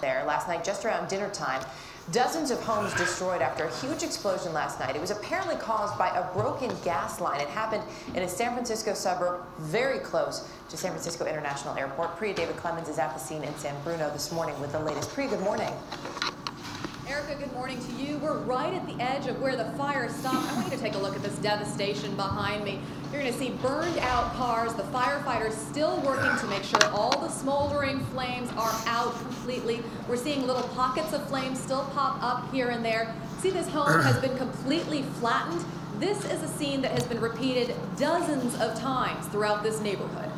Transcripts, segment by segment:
there last night just around dinner time. Dozens of homes destroyed after a huge explosion last night. It was apparently caused by a broken gas line. It happened in a San Francisco suburb very close to San Francisco International Airport. Priya David Clemens is at the scene in San Bruno this morning with the latest. Priya, good morning. Erica, good morning to you. We're right at the edge of where the fire stopped. I want you to take a look at this devastation behind me. You're going to see burned out cars, the firefighters still working to make sure all the smoldering flames are out completely. We're seeing little pockets of flames still pop up here and there. See, this home has been completely flattened. This is a scene that has been repeated dozens of times throughout this neighborhood.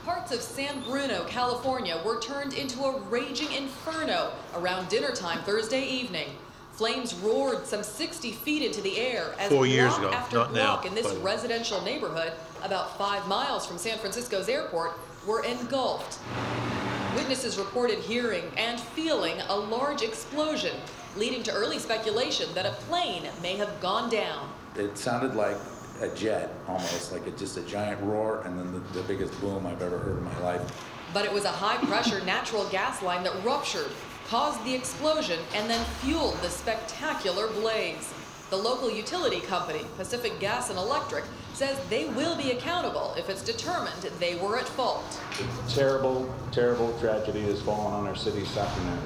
Parts of San Bruno, California were turned into a raging inferno around dinner time Thursday evening. Flames roared some 60 feet into the air as block after block in this residential neighborhood, about 5 miles from San Francisco's airport, were engulfed. Witnesses reported hearing and feeling a large explosion, leading to early speculation that a plane may have gone down. It sounded like a jet, almost like just a giant roar, and then the biggest boom I've ever heard in my life. But it was a high-pressure natural gas line that ruptured, caused the explosion, and then fueled the spectacular blaze. The local utility company, Pacific Gas and Electric, says they will be accountable if it's determined they were at fault. A terrible, terrible tragedy has fallen on our city this afternoon.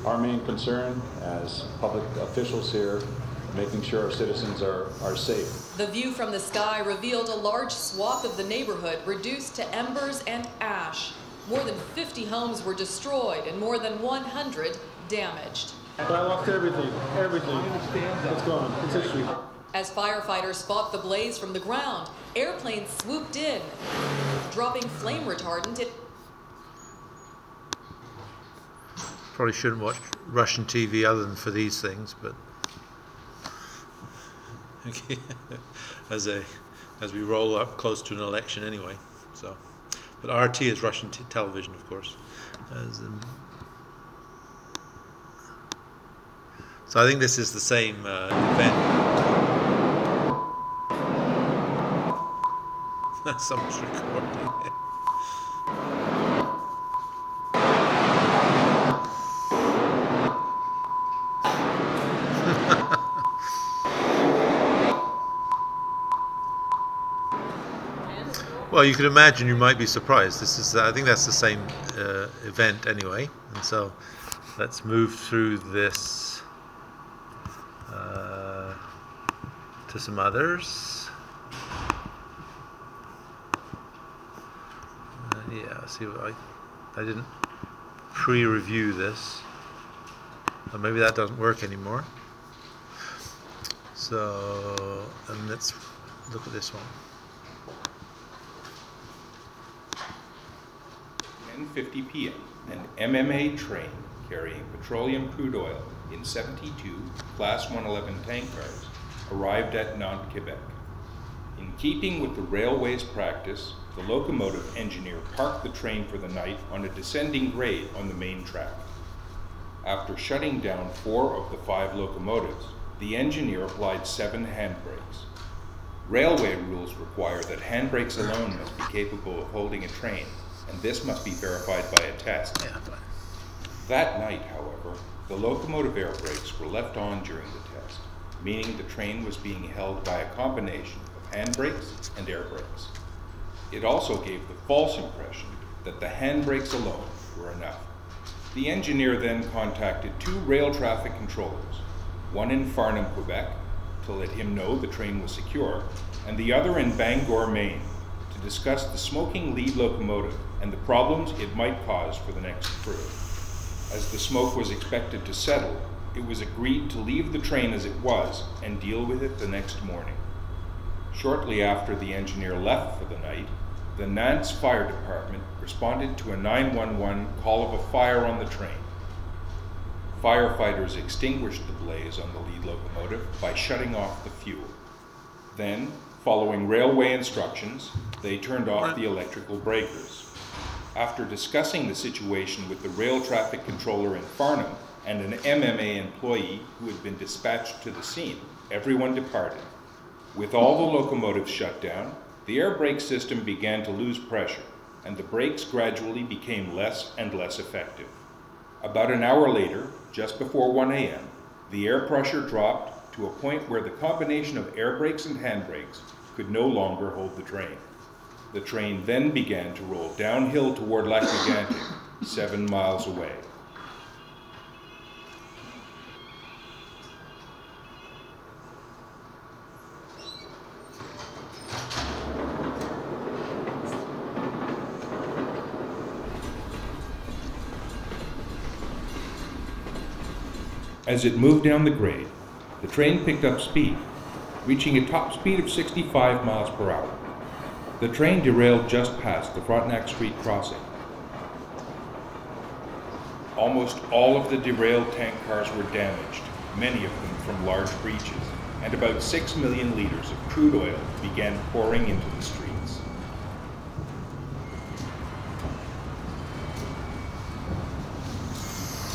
Our main concern as public officials here, making sure our citizens are safe. The view from the sky revealed a large swath of the neighborhood reduced to embers and ash. More than 50 homes were destroyed and more than 100 damaged. I lost everything. It's gone. It's history. As firefighters fought the blaze from the ground, airplanes swooped in, dropping flame retardant. Probably shouldn't watch Russian TV other than for these things, but okay. as we roll up close to an election anyway. So, but RT is Russian television, of course. So I think this is the same event. Someone's recording. Well, you could imagine you might be surprised. This is, I think that's the same event anyway. And so let's move through this to some others. Yeah, see, I didn't pre-review this. Or maybe that doesn't work anymore. So, and let's look at this one. 10:50 p.m., an MMA train carrying petroleum crude oil in 72 Class 111 tank cars arrived at Nantes, Quebec. In keeping with the railway's practice, the locomotive engineer parked the train for the night on a descending grade on the main track. After shutting down 4 of the 5 locomotives, the engineer applied 7 handbrakes. Railway rules require that handbrakes alone must be capable of holding a train, and this must be verified by a test. That night, however, the locomotive air brakes were left on during the test, meaning the train was being held by a combination of handbrakes and air brakes. It also gave the false impression that the handbrakes alone were enough. The engineer then contacted 2 rail traffic controllers, one in Farnham, Quebec, to let him know the train was secure, and the other in Bangor, Maine, to discuss the smoking lead locomotive and the problems it might cause for the next crew. As the smoke was expected to settle, it was agreed to leave the train as it was and deal with it the next morning. Shortly after the engineer left for the night, the Nantes Fire Department responded to a 911 call of a fire on the train. Firefighters extinguished the blaze on the lead locomotive by shutting off the fuel. Then, following railway instructions, they turned off the electrical breakers. After discussing the situation with the rail traffic controller in Farnham and an MMA employee who had been dispatched to the scene, everyone departed. With all the locomotives shut down, the air brake system began to lose pressure, and the brakes gradually became less and less effective. About an hour later, just before 1 a.m., the air pressure dropped to a point where the combination of air brakes and hand brakes could no longer hold the train. The train then began to roll downhill toward Lac Megantic, 7 miles away. As it moved down the grade, the train picked up speed, reaching a top speed of 65 miles per hour. The train derailed just past the Frontenac Street crossing. Almost all of the derailed tank cars were damaged, many of them from large breaches, and about 6 million liters of crude oil began pouring into the streets.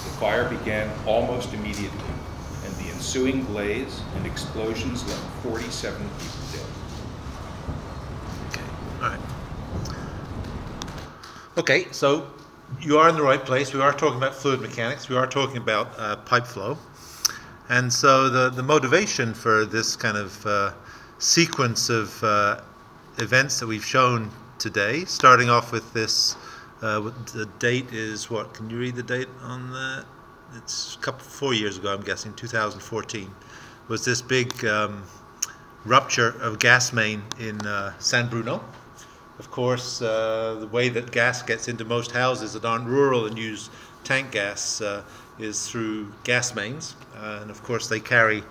The fire began almost immediately, and the ensuing blaze and explosions left 47 people dead. All right. Okay, so you are in the right place. We are talking about fluid mechanics. We are talking about pipe flow. And so the motivation for this kind of sequence of events that we've shown today, starting off with this, the date is what? Can you read the date on that? It's 4 years ago, I'm guessing, 2014, was this big rupture of gas main in San Bruno. Of course, the way that gas gets into most houses that aren't rural and use tank gas is through gas mains. And of course, they carry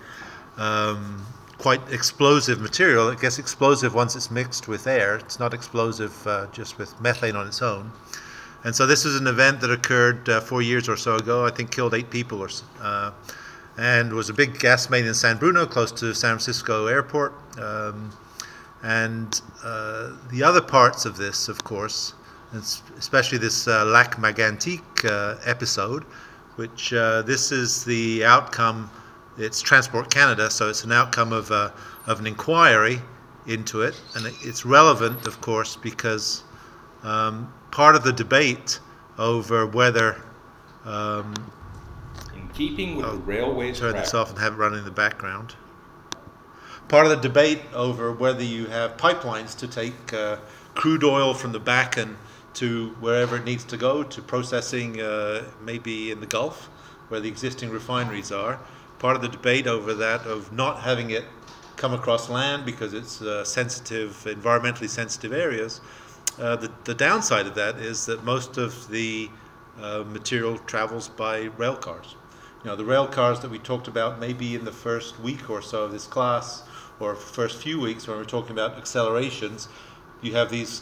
quite explosive material. It gets explosive once it's mixed with air. It's not explosive just with methane on its own. And so this is an event that occurred 4 years or so ago. I think killed 8 people or so, and was a big gas main in San Bruno, close to San Francisco Airport. And the other parts of this, of course, especially this Lac Megantic episode, which this is the outcome. It's Transport Canada, so it's an outcome of an inquiry into it, and it's relevant, of course, because part of the debate over whether in keeping with the railway's turn this off and have it run in the background. Part of the debate over whether you have pipelines to take crude oil from the Bakken to wherever it needs to go to processing, maybe in the Gulf, where the existing refineries are. Part of the debate over that of not having it come across land because it's sensitive, environmentally sensitive areas. The downside of that is that most of the material travels by rail cars. You know, the rail cars that we talked about maybe in the first week or so of this class, or first few weeks when we're talking about accelerations, you have these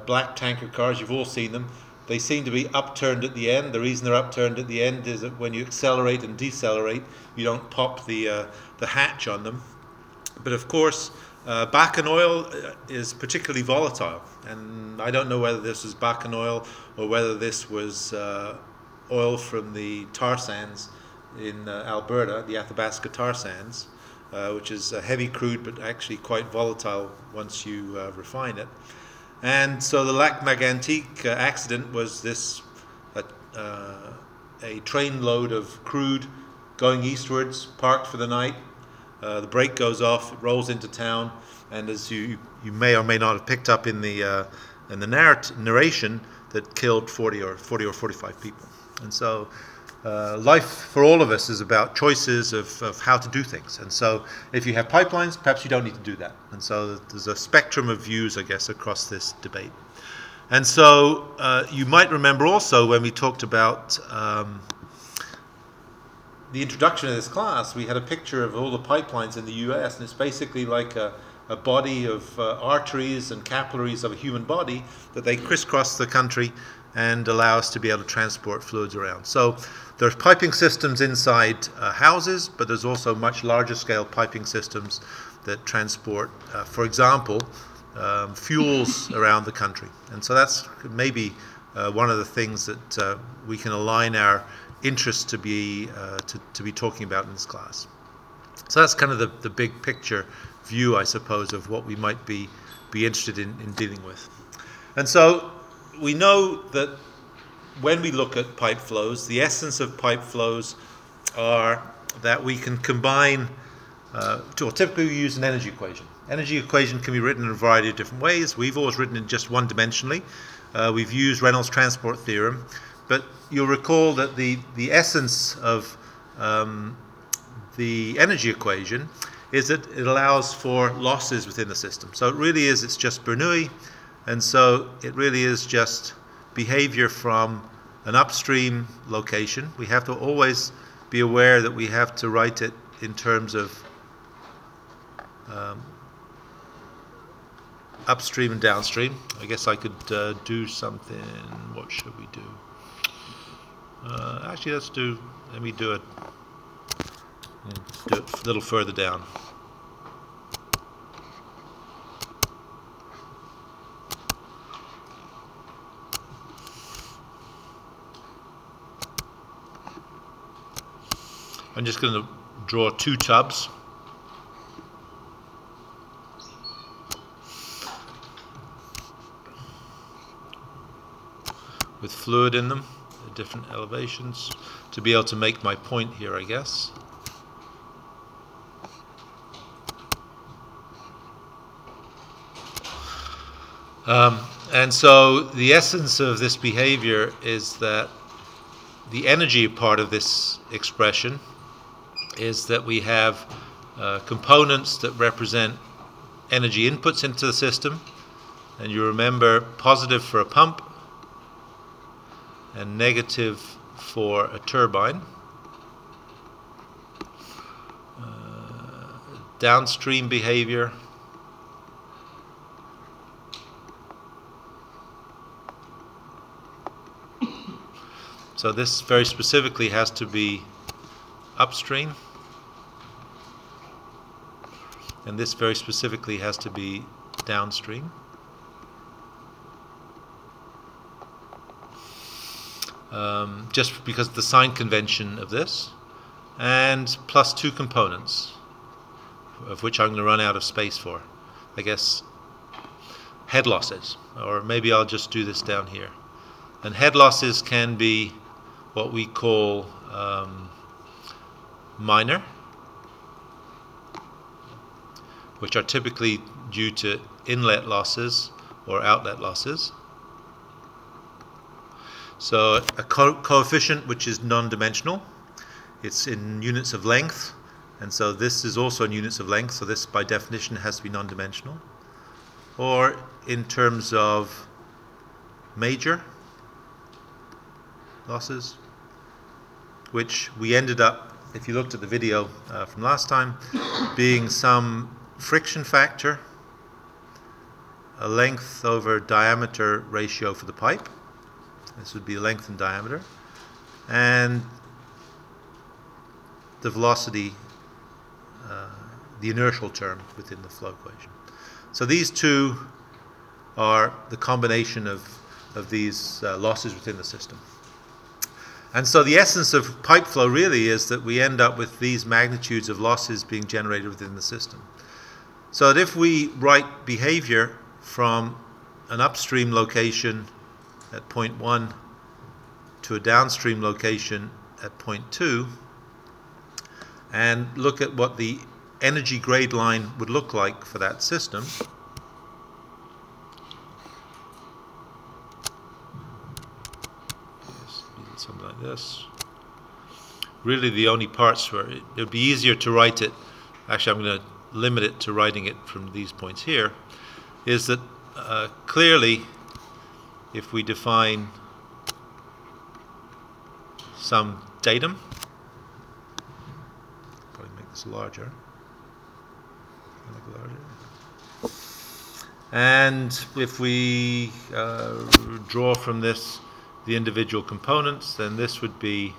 black tanker cars. You've all seen them. They seem to be upturned at the end. The reason they're upturned at the end is that when you accelerate and decelerate, you don't pop the hatch on them. But of course, Bakken oil is particularly volatile, and I don't know whether this was Bakken oil or whether this was oil from the tar sands in Alberta, the Athabasca tar sands, which is a heavy crude but actually quite volatile once you refine it. And so the Lac Megantic accident was this a train load of crude going eastwards, parked for the night. The brake goes off, it rolls into town, and as you may or may not have picked up in the narration, that killed 40 or 45 people. And so life for all of us is about choices of how to do things. And so if you have pipelines, perhaps you don't need to do that. And so there's a spectrum of views, I guess, across this debate. And so you might remember also when we talked about the introduction of this class, we had a picture of all the pipelines in the US, and it's basically like a body of arteries and capillaries of a human body that they crisscross the country and allow us to be able to transport fluids around. So there's piping systems inside houses, but there's also much larger scale piping systems that transport, for example, fuels around the country. And so that's maybe one of the things that we can align our interest to be talking about in this class. So that's kind of the big picture view, I suppose, of what we might be interested in dealing with. And so we know that when we look at pipe flows, the essence of pipe flows are that we can combine, typically we use an energy equation. Energy equation can be written in a variety of different ways. We've always written it just one-dimensionally. We've used Reynolds transport theorem, but you'll recall that the essence of the energy equation is that it allows for losses within the system. So it really is, it's just Bernoulli, and so it really is just behavior from an upstream location. We have to always be aware that we have to write it in terms of upstream and downstream. I guess I could do something. What should we do? Actually, let me do it a little further down. I'm just going to draw two tubs. With fluid in them at different elevations to be able to make my point here, I guess. And so the essence of this behavior is that the energy part of this expression is that we have components that represent energy inputs into the system, and you remember positive for a pump and negative for a turbine. Downstream behavior so this very specifically has to be upstream, and this very specifically has to be downstream. Just because of the sign convention of this, and plus two components, of which I'm going to run out of space for. I guess head losses, or maybe I'll just do this down here. And head losses can be what we call minor, which are typically due to inlet losses or outlet losses. So a coefficient which is non-dimensional, it's in units of length, and so this is also in units of length, so this by definition has to be non-dimensional. Or in terms of major losses, which we ended up, if you looked at the video from last time, being some friction factor, a length over diameter ratio for the pipe. This would be length and diameter, and the velocity, the inertial term within the flow equation. So these two are the combination of these losses within the system. And so the essence of pipe flow really is that we end up with these magnitudes of losses being generated within the system. So that if we write behavior from an upstream location at point 1 to a downstream location at point 2, and look at what the energy grade line would look like for that system, something like this. Really the only parts where it would be easier to write it, actually I'm going to limit it to writing it from these points here, is that clearly if we define some datum, probably make this larger, and if we draw from this the individual components, then this would be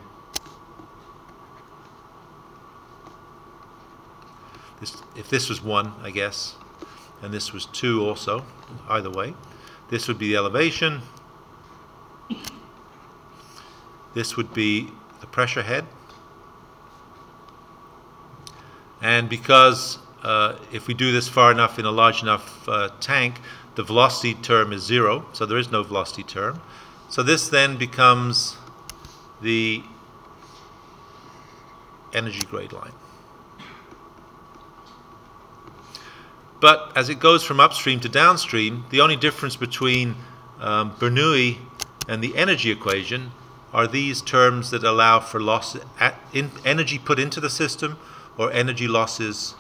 this, if this was 1, I guess, and this was 2 also, either way. This would be the elevation. This would be the pressure head. And because if we do this far enough in a large enough tank, the velocity term is 0, so there is no velocity term. So this then becomes the energy grade line. But as it goes from upstream to downstream, the only difference between Bernoulli and the energy equation are these terms that allow for loss energy put into the system or energy losses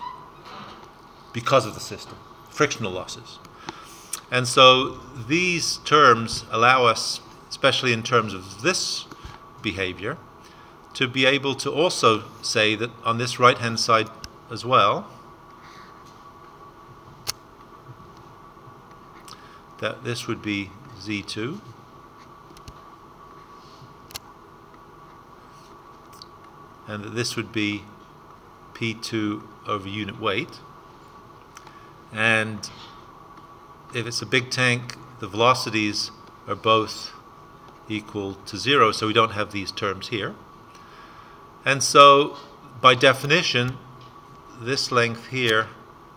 because of the system, frictional losses. And so these terms allow us, especially in terms of this behavior, to be able to also say that on this right-hand side as well, that this would be Z2, and that this would be P2 over unit weight. And if it's a big tank, the velocities are both equal to 0, so we don't have these terms here. And so, by definition, this length here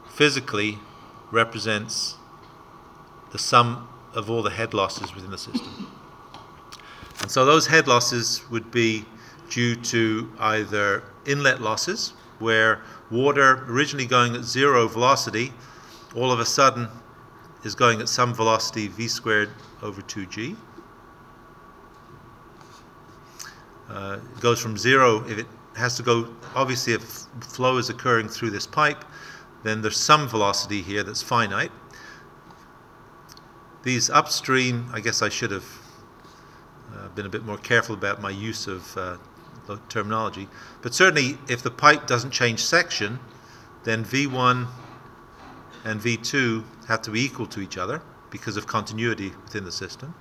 physically represents the sum of all the head losses within the system. And so those head losses would be due to either inlet losses, where water originally going at 0 velocity all of a sudden is going at some velocity v squared over 2g. It goes from 0, if it has to go, obviously if flow is occurring through this pipe, then there's some velocity here that's finite. These upstream, I guess I should have been a bit more careful about my use of terminology, but certainly if the pipe doesn't change section, then V1 and V2 have to be equal to each other because of continuity within the system.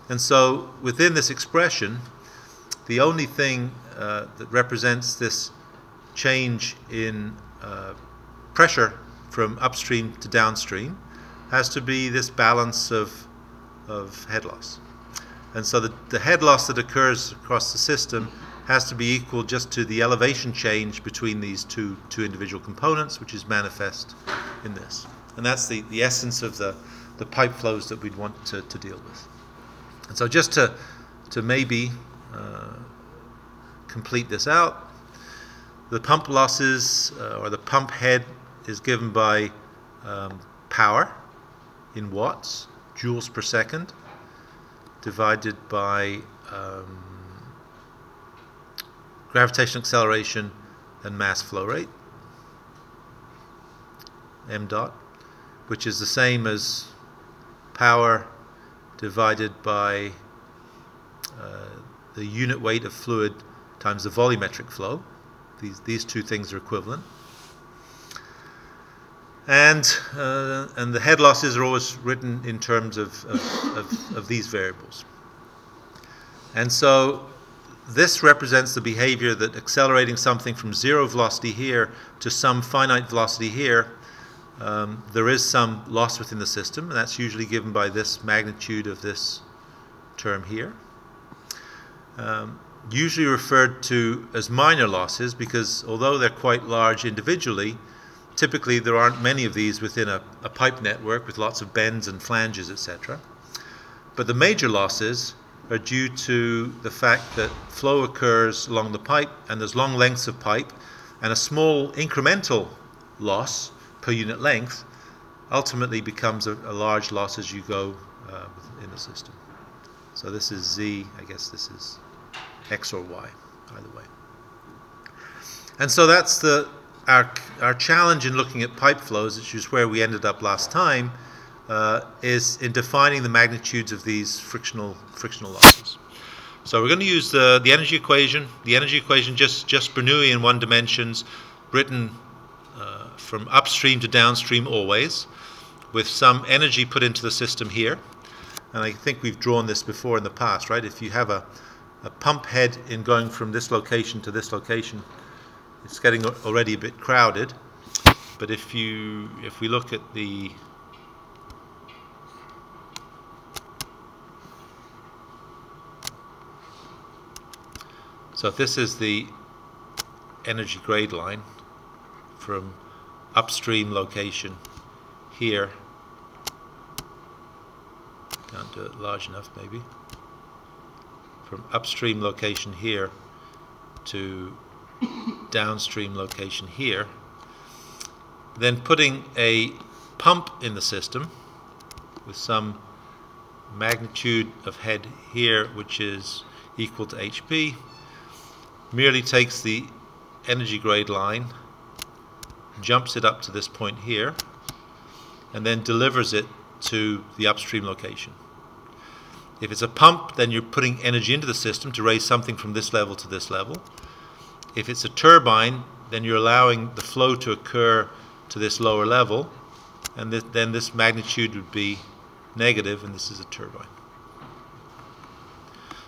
And so within this expression, the only thing that represents this change in pressure from upstream to downstream has to be this balance of head loss. And so the head loss that occurs across the system has to be equal just to the elevation change between these two individual components, which is manifest in this. And that's the essence of the pipe flows that we'd want to deal with. And so just to maybe complete this out, the pump losses, or the pump head, is given by power in watts, joules per second, divided by gravitational acceleration and mass flow rate, m dot, which is the same as power divided by the unit weight of fluid times the volumetric flow. These two things are equivalent. And the head losses are always written in terms of these variables. And so this represents the behavior that accelerating something from 0 velocity here to some finite velocity here, there is some loss within the system, and that's usually given by this magnitude of this term here. Usually referred to as minor losses because although they're quite large individually, typically there aren't many of these within a pipe network with lots of bends and flanges, etc. But the major losses are due to the fact that flow occurs along the pipe and there's long lengths of pipe, and a small incremental loss per unit length ultimately becomes a large loss as you go in the system. So this is Z, I guess this is X or Y, either way. And so that's our challenge in looking at pipe flows, which is where we ended up last time, is in defining the magnitudes of these frictional losses. So we're going to use the energy equation. The energy equation just Bernoulli in one dimensions, written from upstream to downstream always, with some energy put into the system here. And I think we've drawn this before in the past, right? If you have a pump head in going from this location to this location, it's getting already a bit crowded. But if we look at the so if this is the energy grade line from upstream location here large enough maybe. From upstream location here to downstream location here. Then putting a pump in the system with some magnitude of head here, which is equal to HP, merely takes the energy grade line, jumps it up to this point here, and then delivers it to the upstream location. If it's a pump, then you're putting energy into the system to raise something from this level to this level. If it's a turbine, then you're allowing the flow to occur to this lower level, and then this magnitude would be negative, and this is a turbine.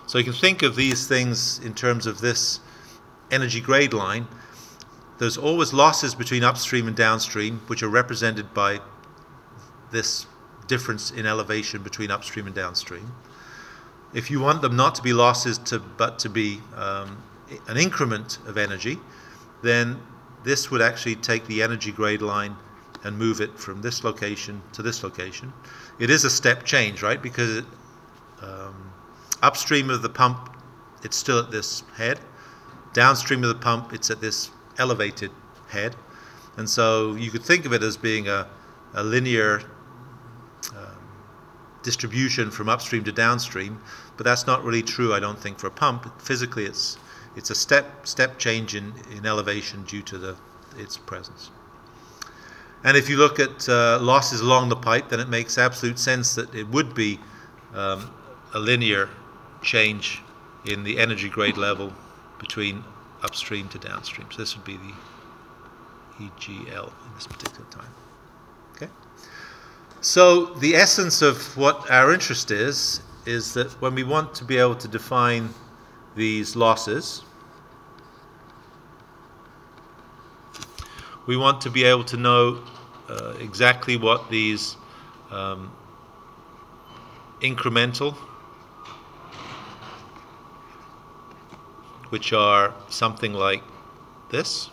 So you can think of these things in terms of this energy grade line. There's always losses between upstream and downstream, which are represented by this difference in elevation between upstream and downstream. If you want them not to be losses but to be an increment of energy, then this would actually take the energy grade line and move it from this location to this location. It is a step change, right? Because upstream of the pump, it's still at this head. Downstream of the pump, it's at this elevated head. And so you could think of it as being a linear distribution from upstream to downstream, but that's not really true, I don't think, for a pump. Physically, it's a step change in elevation due to its presence. And if you look at losses along the pipe, then it makes absolute sense that it would be a linear change in the energy grade level between upstream to downstream. So this would be the EGL in this particular time. Okay. So the essence of what our interest is that when we want to be able to define these losses, we want to be able to know exactly what these incremental, which are something like this.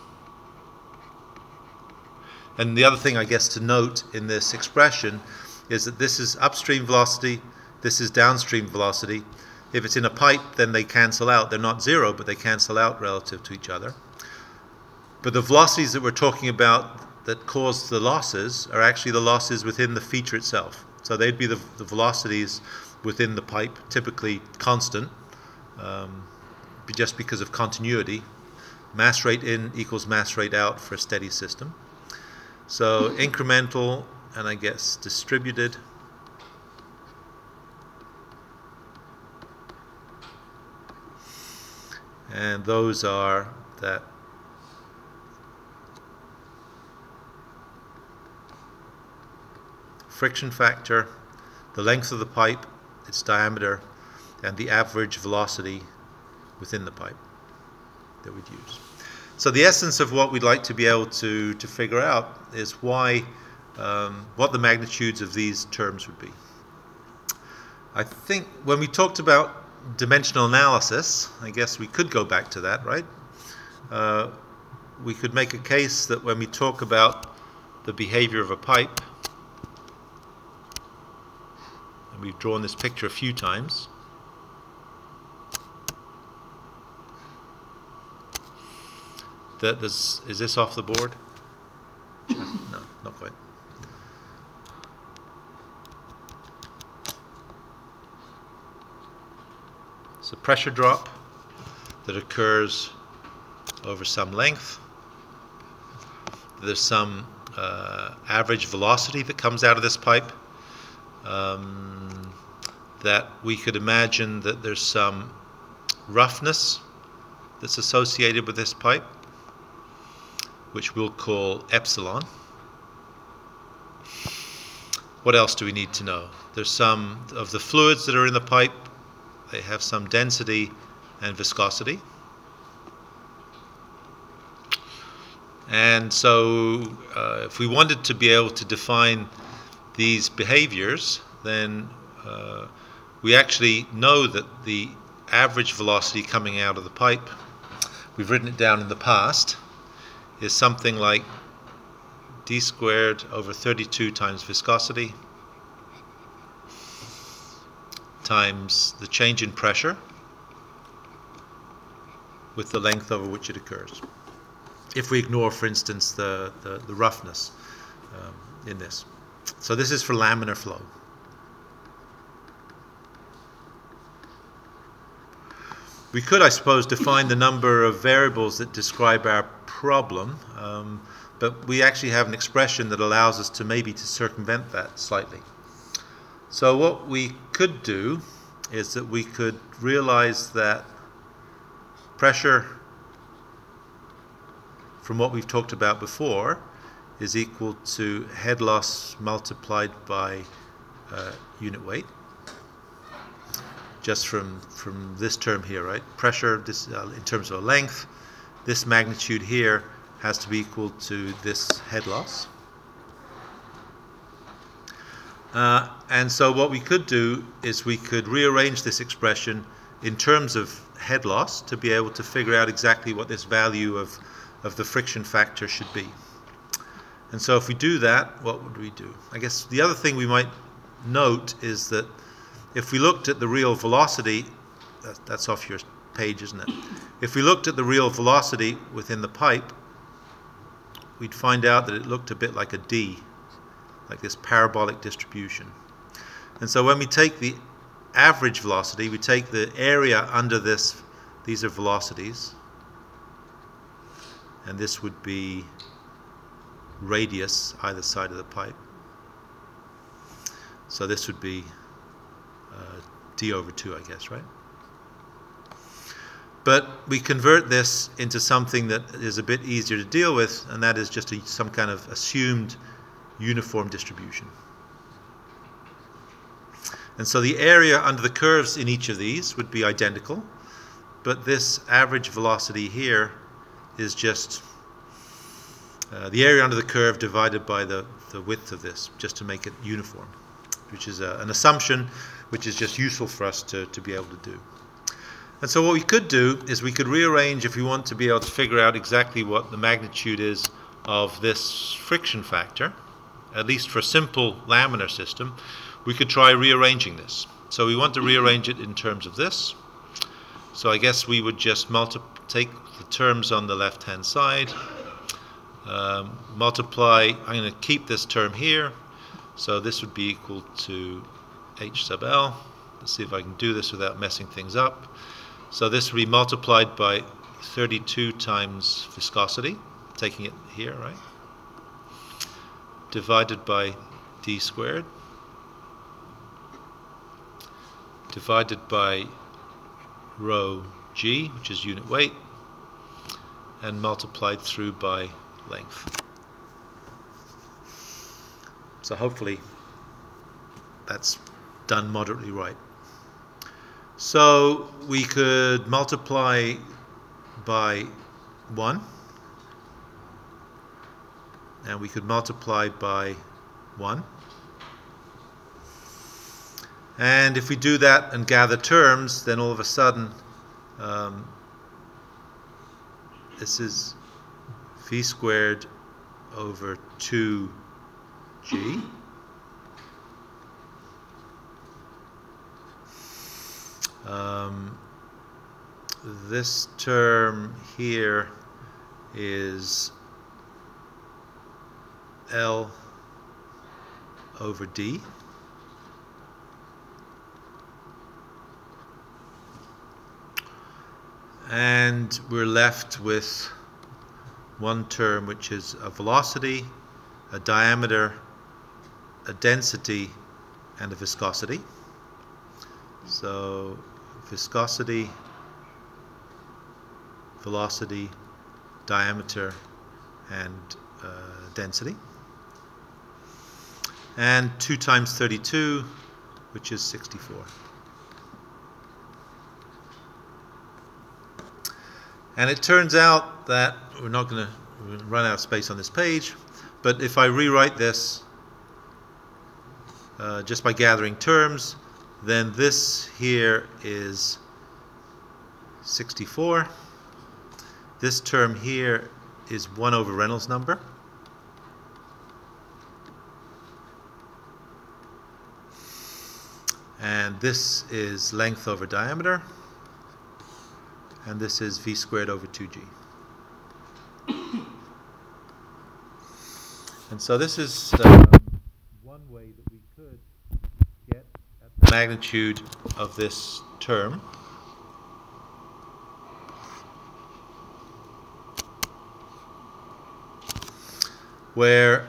And the other thing, I guess, to note in this expression is that this is upstream velocity, this is downstream velocity. If it's in a pipe, then they cancel out. They're not zero, but they cancel out relative to each other. But the velocities that we're talking about that cause the losses are actually the losses within the feature itself. So they'd be the velocities within the pipe, typically constant, just because of continuity. Mass rate in equals mass rate out for a steady system. So incremental and I guess distributed. And those are that friction factor, the length of the pipe, its diameter, and the average velocity within the pipe that we'd use. So the essence of what we'd like to be able to figure out is why, what the magnitudes of these terms would be. I think when we talked about dimensional analysis, I guess we could go back to that, right? We could make a case that when we talk about the behavior of a pipe, and we've drawn this picture a few times, that is this off the board? No, not quite. It's a pressure drop that occurs over some length. There's some average velocity that comes out of this pipe. That we could imagine that there's some roughness that's associated with this pipe, which we'll call epsilon. What else do we need to know? There's some of the fluids that are in the pipe, they have some density and viscosity. And so if we wanted to be able to define these behaviors, then we actually know that the average velocity coming out of the pipe, we've written it down in the past, is something like d squared over 32 times viscosity times the change in pressure with the length over which it occurs. If we ignore, for instance, the roughness in this. So this is for laminar flow. We could, I suppose, define the number of variables that describe our problem, but we actually have an expression that allows us to maybe to circumvent that slightly. So what we could do is that we could realize that pressure from what we've talked about before is equal to head loss multiplied by unit weight. Just from this term here, right? Pressure, this in terms of length, this magnitude here has to be equal to this head loss. And so what we could do is we could rearrange this expression in terms of head loss to be able to figure out exactly what this value of the friction factor should be. And so if we do that, what would we do? I guess the other thing we might note is that if we looked at the real velocity, that's off your page, isn't it? If we looked at the real velocity within the pipe, we'd find out that it looked a bit like a D, like this parabolic distribution. And so when we take the average velocity, we take the area under this, these are velocities, and this would be radius either side of the pipe. So this would be d over 2, I guess, right? But we convert this into something that is a bit easier to deal with, and that is just some kind of assumed uniform distribution. And so the area under the curves in each of these would be identical, but this average velocity here is just the area under the curve divided by the width of this, just to make it uniform, which is an assumption which is just useful for us to be able to do. And so what we could do is we could rearrange, if we want to be able to figure out exactly what the magnitude is of this friction factor, at least for a simple laminar system, we could try rearranging this. So we want to rearrange it in terms of this. So I guess we would just take the terms on the left-hand side, multiply, I'm going to keep this term here, so this would be equal to H sub L. Let's see if I can do this without messing things up. So this would be multiplied by 32 times viscosity, taking it here, right? Divided by d squared, divided by rho g, which is unit weight, and multiplied through by length. So hopefully that's done moderately right. So we could multiply by 1, and we could multiply by 1. And if we do that and gather terms, then all of a sudden this is v squared over 2g. This term here is L over D. And we're left with one term which is a velocity, a diameter, a density, and a viscosity. So viscosity, velocity, diameter, and density. And 2 times 32, which is 64. And it turns out that we're not going to run out of space on this page, but if I rewrite this just by gathering terms, then this here is 64. This term here is 1 over Reynolds number. And this is length over diameter, and this is v squared over 2g. And so this is one way that we could get at the magnitude of this term. Where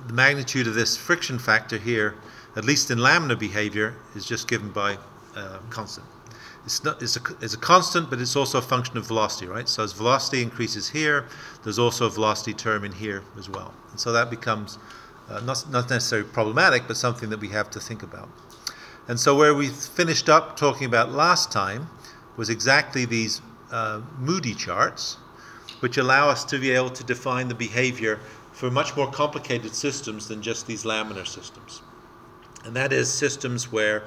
the magnitude of this friction factor here, at least in laminar behavior, is just given by constant. It's a constant, but it's also a function of velocity, right? So as velocity increases here, there's also a velocity term in here as well. And so that becomes not necessarily problematic, but something that we have to think about. And so where we finished up talking about last time was exactly these Moody charts, which allow us to be able to define the behavior for much more complicated systems than just these laminar systems. And that is systems where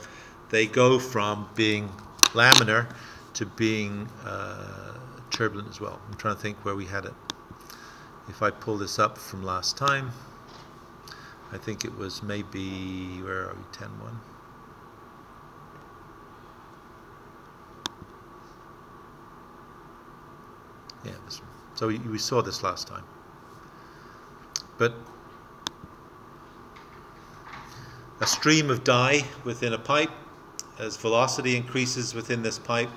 they go from being laminar to being turbulent as well. I'm trying to think where we had it. If I pull this up from last time, I think it was maybe, where are we, 10.1? Yeah, this one. So we saw this last time. But a stream of dye within a pipe, as velocity increases within this pipe,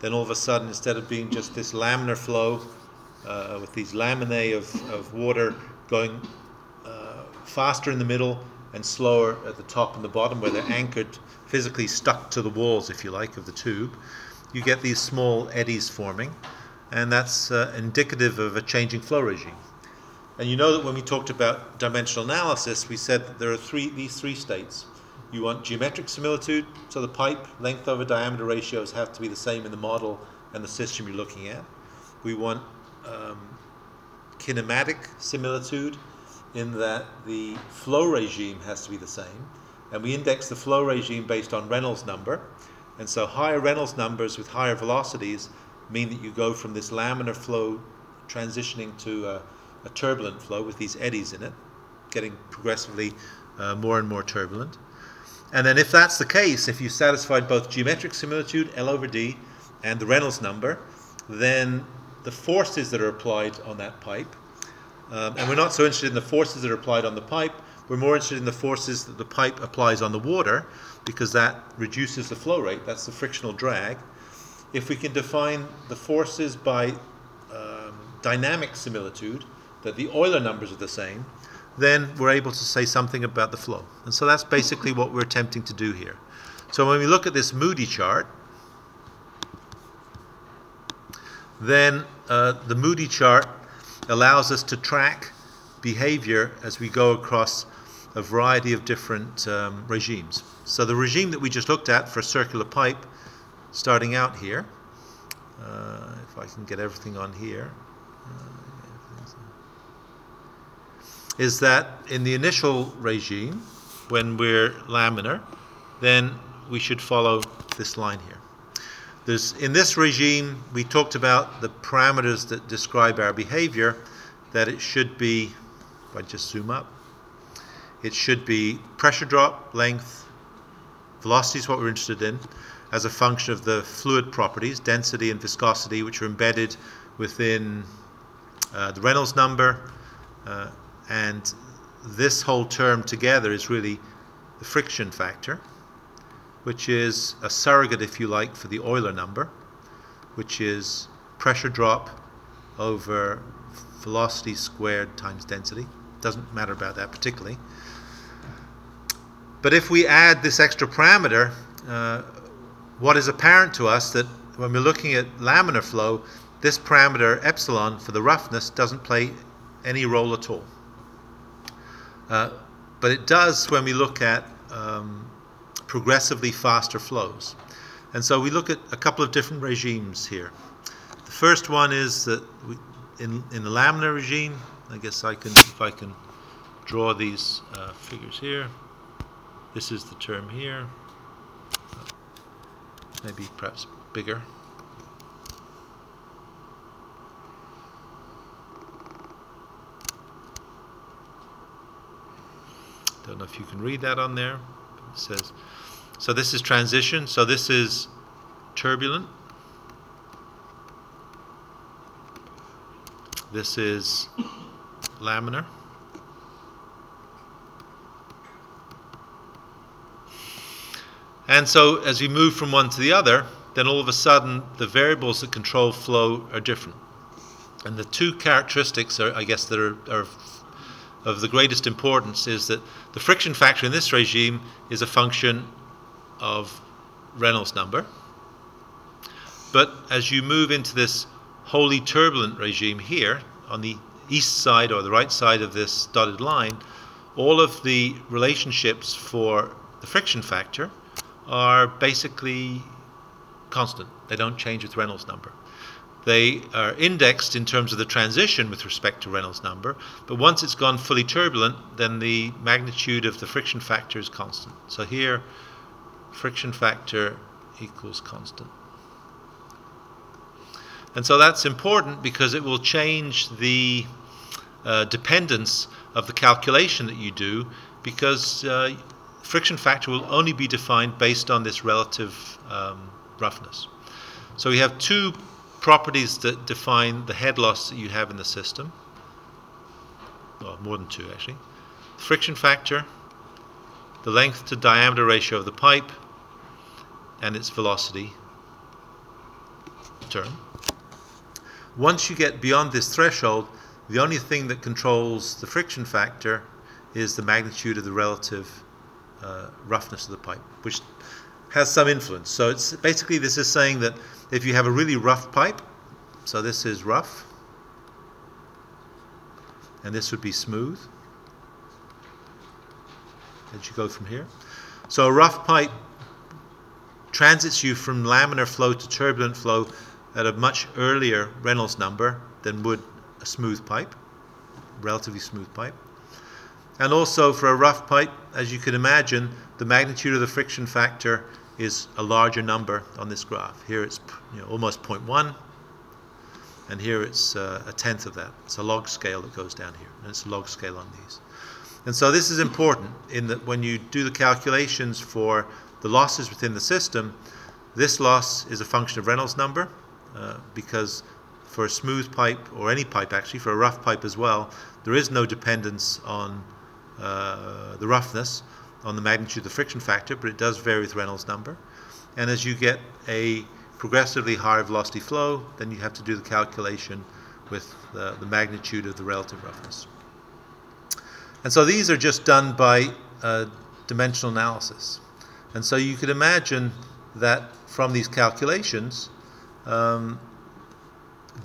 then all of a sudden, instead of being just this laminar flow with these laminae of water going faster in the middle and slower at the top and the bottom, where they're anchored, physically stuck to the walls, if you like, of the tube, you get these small eddies forming, and that's indicative of a changing flow regime. And you know that when we talked about dimensional analysis, we said that there are these three states. You want geometric similitude, so the pipe length over diameter ratios have to be the same in the model and the system you're looking at. We want kinematic similitude, in that the flow regime has to be the same. And we index the flow regime based on Reynolds number. And so higher Reynolds numbers with higher velocities mean that you go from this laminar flow transitioning to a turbulent flow with these eddies in it, getting progressively more and more turbulent. And then if that's the case, if you satisfied both geometric similitude, L over D, and the Reynolds number, then the forces that are applied on that pipe, and we're not so interested in the forces that are applied on the pipe, we're more interested in the forces that the pipe applies on the water, because that reduces the flow rate, that's the frictional drag. If we can define the forces by dynamic similitude, that the Euler numbers are the same, then we're able to say something about the flow. And so that's basically what we're attempting to do here. So when we look at this Moody chart, then the Moody chart allows us to track behavior as we go across a variety of different regimes. So the regime that we just looked at for a circular pipe, starting out here, if I can get everything on here, is that in the initial regime, when we're laminar, then we should follow this line here. In this regime, we talked about the parameters that describe our behavior, that it should be, if I just zoom up, it should be pressure drop, length, velocity is what we're interested in, as a function of the fluid properties, density and viscosity, which are embedded within the Reynolds number, and this whole term together is really the friction factor, which is a surrogate, if you like, for the Euler number, which is pressure drop over velocity squared times density. Doesn't matter about that particularly. But if we add this extra parameter, what is apparent to us that when we're looking at laminar flow, this parameter epsilon for the roughness doesn't play any role at all. But it does when we look at progressively faster flows. And so we look at a couple of different regimes here. The first one is that in the laminar regime, I guess if I can draw these figures here. This is the term here. Maybe perhaps bigger. Don't know if you can read that on there. It says So this is transition. So this is turbulent. This is laminar. And so as we move from one to the other, then all of a sudden the variables that control flow are different. And the two characteristics, I guess, that are of the greatest importance is that the friction factor in this regime is a function of Reynolds number. But as you move into this wholly turbulent regime here, on the east side or the right side of this dotted line, all of the relationships for the friction factor are basically constant. They don't change with Reynolds number. They are indexed in terms of the transition with respect to Reynolds number, but once it's gone fully turbulent, then the magnitude of the friction factor is constant. So here, friction factor equals constant. And so that's important because it will change the dependence of the calculation that you do, because friction factor will only be defined based on this relative roughness. So we have two properties that define the head loss that you have in the system. Well, more than two actually. Friction factor, the length to diameter ratio of the pipe, and its velocity term. Once you get beyond this threshold, the only thing that controls the friction factor is the magnitude of the relative roughness of the pipe, which has some influence. So it's basically, this is saying that if you have a really rough pipe, so this is rough, and this would be smooth as you go from here. So a rough pipe transits you from laminar flow to turbulent flow at a much earlier Reynolds number than would a smooth pipe, relatively smooth pipe. And also for a rough pipe, as you can imagine, the magnitude of the friction factor is a larger number on this graph. Here it's almost 0.1, and here it's a tenth of that. It's a log scale that goes down here, and it's a log scale on these. And so this is important in that when you do the calculations for the losses within the system, this loss is a function of Reynolds number, because for a smooth pipe, or any pipe actually, for a rough pipe as well, there is no dependence on the roughness on the magnitude of the friction factor, but it does vary with Reynolds number. And as you get a progressively higher velocity flow, then you have to do the calculation with the magnitude of the relative roughness. And so these are just done by dimensional analysis. And so you could imagine that from these calculations,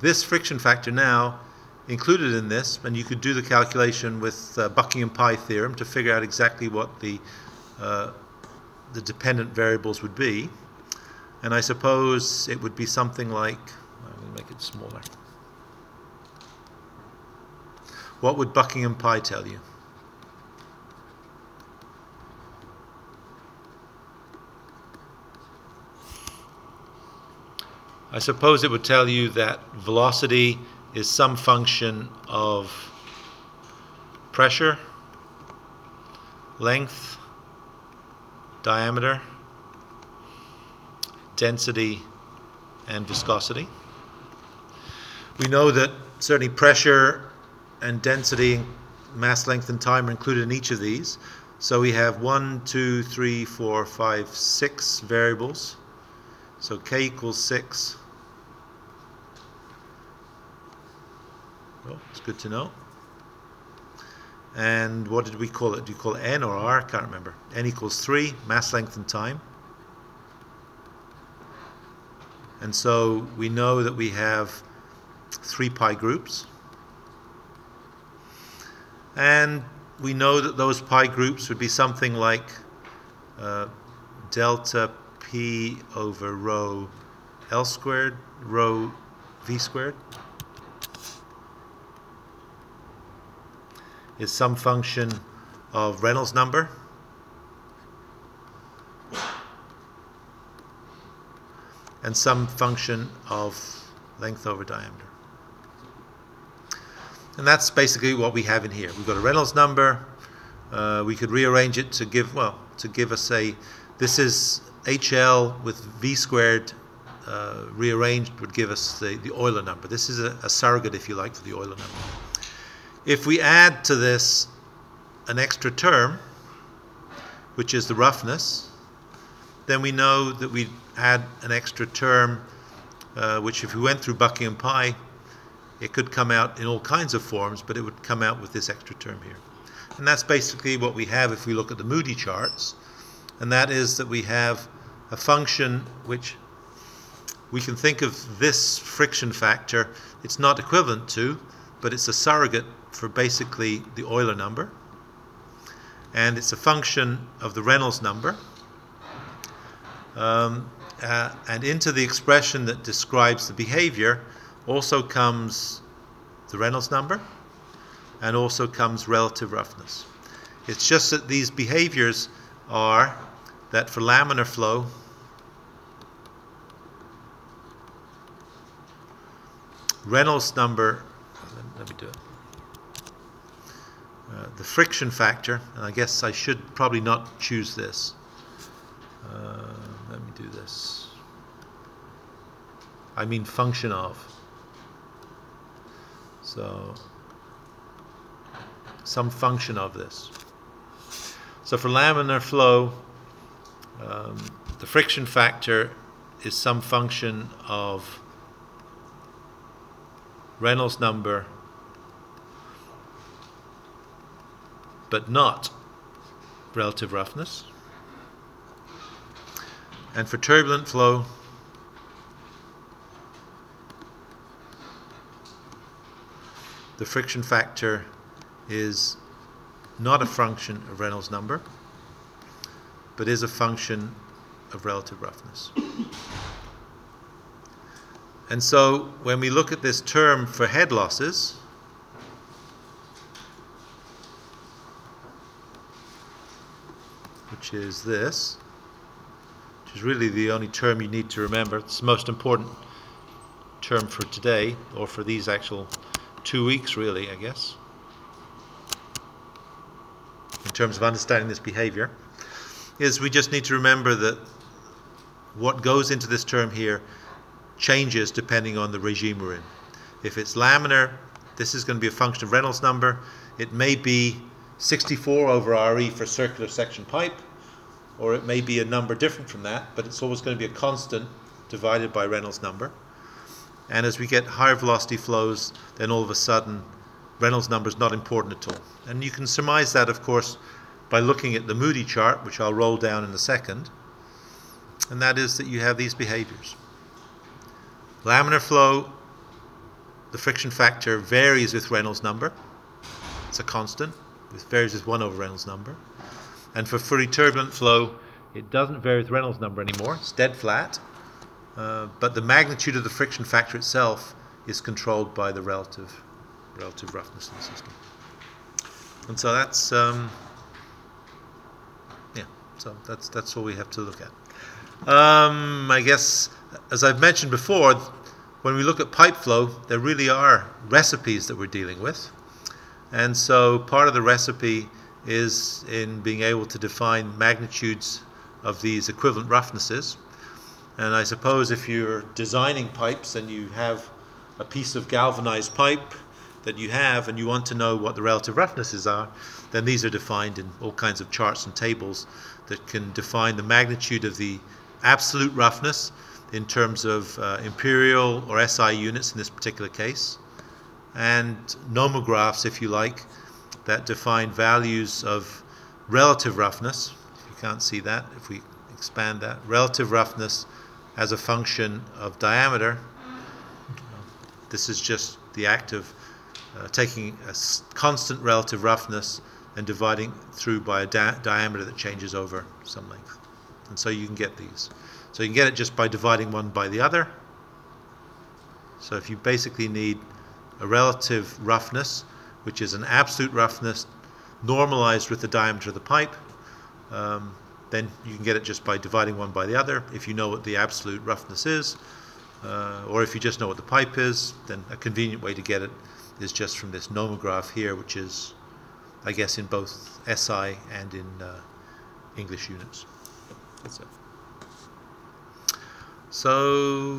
this friction factor now included in this, and you could do the calculation with Buckingham PI Theorem to figure out exactly what the dependent variables would be. And I suppose it would be something like, I'm going to make it smaller. What would Buckingham PI tell you? I suppose it would tell you that velocity is some function of pressure, length, diameter, density, and viscosity. We know that certainly pressure and density, mass, length, and time are included in each of these. So we have 1, 2, 3, 4, 5, 6 variables. So K equals 6. Well, it's good to know. And what did we call it? Do you call it N or R? I can't remember. N equals 3, mass, length, and time. And so we know that we have 3 pi groups. And we know that those pi groups would be something like delta P over rho L squared, rho V squared. Is some function of Reynolds number and some function of length over diameter. And that's basically what we have in here. We've got a Reynolds number. We could rearrange it to give, well, to give us a This is HL with V squared rearranged would give us the Euler number. This is a surrogate, if you like, for the Euler number. If we add to this an extra term, which is the roughness, then we know that we add an extra term, which if we went through Buckingham Pi, it could come out in all kinds of forms, but it would come out with this extra term here. And that's basically what we have if we look at the Moody charts. And that is that we have a function which we can think of this friction factor. It's not equivalent to, but it's a surrogate for basically the Euler number. And it's a function of the Reynolds number. And into the expression that describes the behavior also comes the Reynolds number and also comes relative roughness. It's just that these behaviors are that for laminar flow, Reynolds number, let me do it. The friction factor, and I guess I should probably not choose this. Let me do this. I mean function of. So some function of this. So for laminar flow, the friction factor is some function of Reynolds number, but not relative roughness. And for turbulent flow, the friction factor is not a function of Reynolds number, but is a function of relative roughness. And so when we look at this term for head losses, which is this, which is really the only term you need to remember. It's the most important term for today, or for these actual 2 weeks really, I guess, in terms of understanding this behavior, is we just need to remember that what goes into this term here changes depending on the regime we're in. If it's laminar, this is going to be a function of Reynolds number. It may be 64 over RE for circular section pipe, or it may be a number different from that, but it's always going to be a constant divided by Reynolds number. And as we get higher velocity flows, then all of a sudden Reynolds number is not important at all. And you can surmise that, of course, by looking at the Moody chart, which I'll roll down in a second. And that is that you have these behaviors. Laminar flow, the friction factor varies with Reynolds number. It's a constant. It varies with 1 over Reynolds number. And for fully turbulent flow, it doesn't vary with Reynolds number anymore. It's dead flat. But the magnitude of the friction factor itself is controlled by the relative roughness of the system. And so that's so that's all we have to look at. I guess, as I've mentioned before, when we look at pipe flow, there really are recipes that we're dealing with. And so part of the recipe is in being able to define magnitudes of these equivalent roughnesses. And I suppose if you're designing pipes and you have a piece of galvanized pipe that you have and you want to know what the relative roughnesses are, then these are defined in all kinds of charts and tables that can define the magnitude of the absolute roughness in terms of imperial or SI units in this particular case, and nomographs, if you like, that define values of relative roughness. You can't see that if we expand that. Relative roughness as a function of diameter. This is just the act of taking a constant relative roughness and dividing through by a diameter that changes over some length. And so you can get these. So you can get it just by dividing one by the other. So if you basically need a relative roughness, which is an absolute roughness normalized with the diameter of the pipe, then you can get it just by dividing one by the other. If you know what the absolute roughness is, or if you just know what the pipe is, then a convenient way to get it is just from this nomograph here, which is, I guess, in both SI and in English units. That's it. So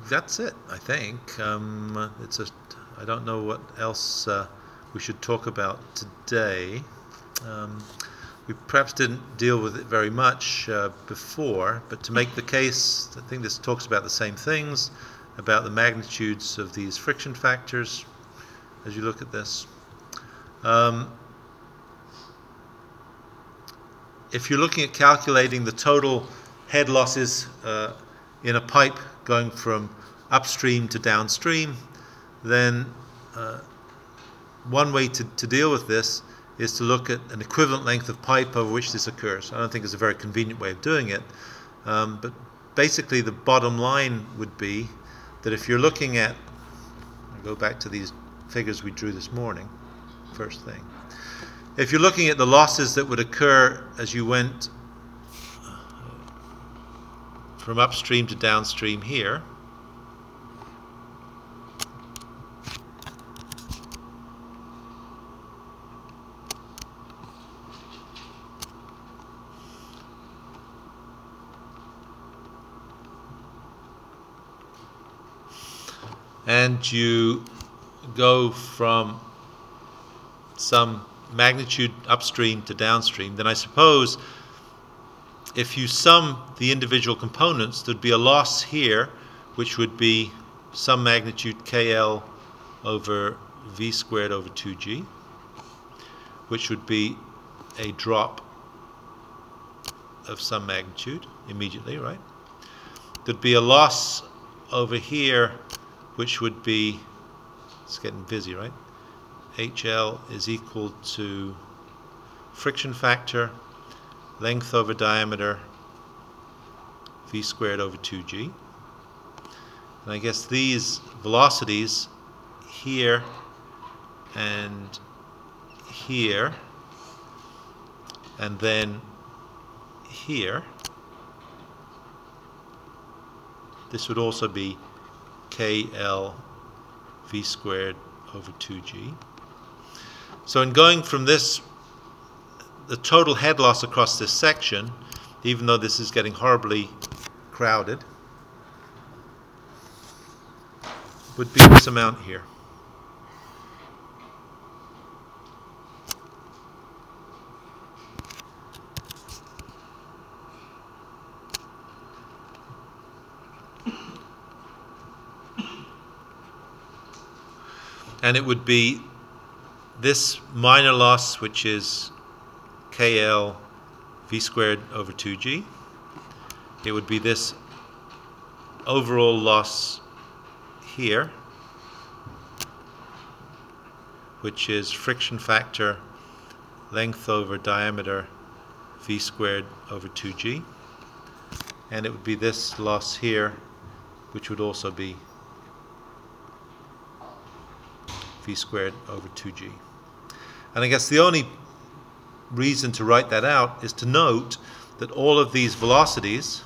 that's it, I think. I don't know what else we should talk about today. We perhaps didn't deal with it very much before, but to make the case, I think this talks about the same things, about the magnitudes of these friction factors as you look at this. If you're looking at calculating the total head losses in a pipe going from upstream to downstream, then one way to deal with this is to look at an equivalent length of pipe over which this occurs. I don't think it's a very convenient way of doing it, but basically the bottom line would be that if you're looking at, I'll go back to these figures we drew this morning, first thing. If you're looking at the losses that would occur as you went from upstream to downstream here, and you go from some magnitude upstream to downstream, then I suppose if you sum the individual components, there'd be a loss here, which would be some magnitude KL over V squared over 2G, which would be a drop of some magnitude immediately, right? There'd be a loss over here, which would be, it's getting busy, right? HL is equal to friction factor, length over diameter, V squared over 2G. And I guess these velocities here and here and then here, this would also be KL V squared over 2G. So in going from this, the total head loss across this section, even though this is getting horribly crowded, would be this amount here. And it would be this minor loss, which is KL V squared over 2G. It would be this overall loss here, which is friction factor, length over diameter, V squared over 2G. And it would be this loss here, which would also be V squared over 2G. And I guess the only reason to write that out is to note that all of these velocities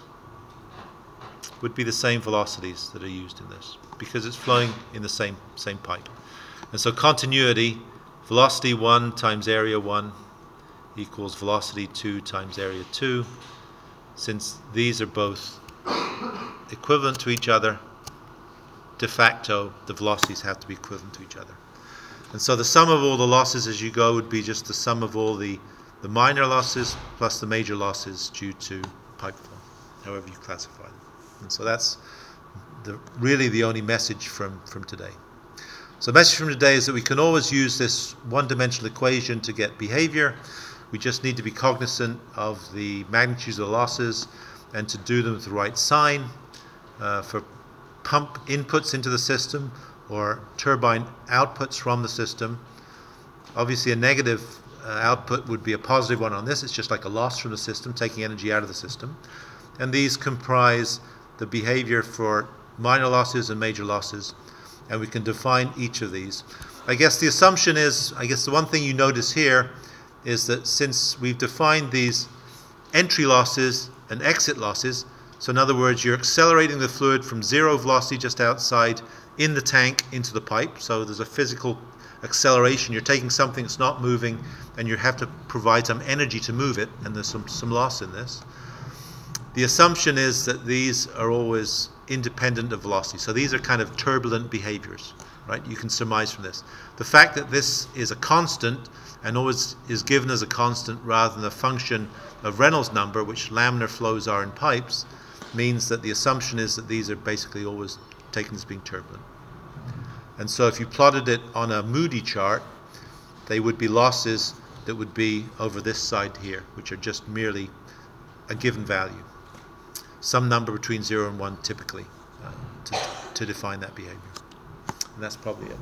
would be the same velocities that are used in this, because it's flowing in the same pipe. And so continuity, velocity 1 times area 1 equals velocity 2 times area 2. Since these are both equivalent to each other, de facto the velocities have to be equivalent to each other. And so the sum of all the losses as you go would be just the sum of all the minor losses plus the major losses due to pipe flow, however you classify them. And so that's really the only message from today. So the message from today is that we can always use this one-dimensional equation to get behavior. We just need to be cognizant of the magnitudes of the losses and to do them with the right sign for pump inputs into the system or turbine outputs from the system. Obviously a negative output would be a positive one on this. It's just like a loss from the system, taking energy out of the system. And these comprise the behavior for minor losses and major losses, and we can define each of these. I guess the assumption is, the one thing you notice here is that since we've defined these entry losses and exit losses, so in other words, you're accelerating the fluid from zero velocity just outside in the tank into the pipe, so there's a physical acceleration. You're taking something that's not moving and you have to provide some energy to move it, and there's some loss in this. The assumption is that these are always independent of velocity. So these are kind of turbulent behaviors, right? You can surmise from this. The fact that this is a constant and always is given as a constant rather than a function of Reynolds number, which laminar flows are in pipes, means that the assumption is that these are basically always taken as being turbulent. And so if you plotted it on a Moody chart, they would be losses that would be over this side here, which are just merely a given value. Some number between 0 and 1 typically to define that behavior. And that's probably it.